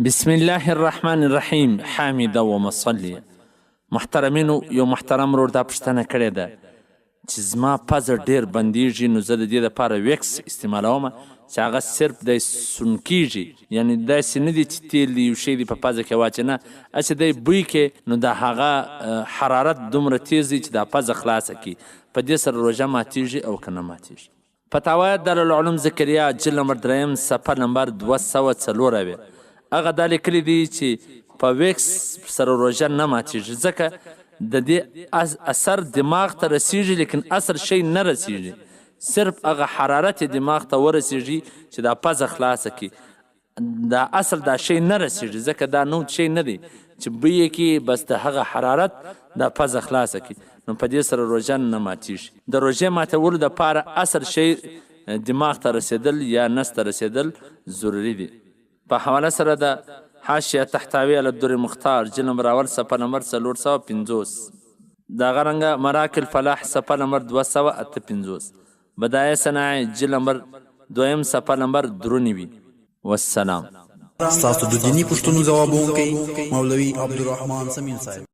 بسم الله الرحمن الرحیم. حامده و مصلی. محترمینو، یو محترم ورور دا پوښتنه کړې ده چې زما پزه ډېر بندیږي، نو زه د دې دپاره ویکس استعمالوم چې هغه صرف دی سون کیږي، یعنی داسې نه دي چې تیل دی یو شی دی په پزه کې واچې، نه هسې دی بوی کې، نو د هغه حرارت دومره تیز دی چې دا پزه خلاصه کړي. په دې سره روژه ماتیږي او که نه ماتیږي. فتاوی دارالعلوم ذکریا جلد نمبر 3 صفحه نمبر 204 هغه دا لیکلی دی چې په ویکس سره روژه نه ماتیږي، ځکه د دې اثر دماغ ته رسیږي لیکن اثر شی نه رسیږي، صرف هغه حرارت دماغ ته ورسیږي چې دا پزه خلاصه کړي. دا اصل دا شی نه رسیږي، ځکه دا نو شی نه دی چې بوی کې بس د هغه حرارت دا پزه خلاصه کړي، نو په دې سره روژه نه ماتیږي. د روژې ماتولو دپاره اصل شی دماغ ته رسیدل یا نس ته رسیدل ضروري دی. په حواله سره د حاشیه تحتوی علی الدر مختار جلد نمبر اول صفحه نمبر 450 دغه رنګه مراکل فلاح صفحه نمبر 258 بدایع صنایع جلد نمبر 2 صفحه نمبر 93. والسلام. ستاسو د دیني پوښتنو ځوابونکی مولوي عبدالرحمن سمین صاحب.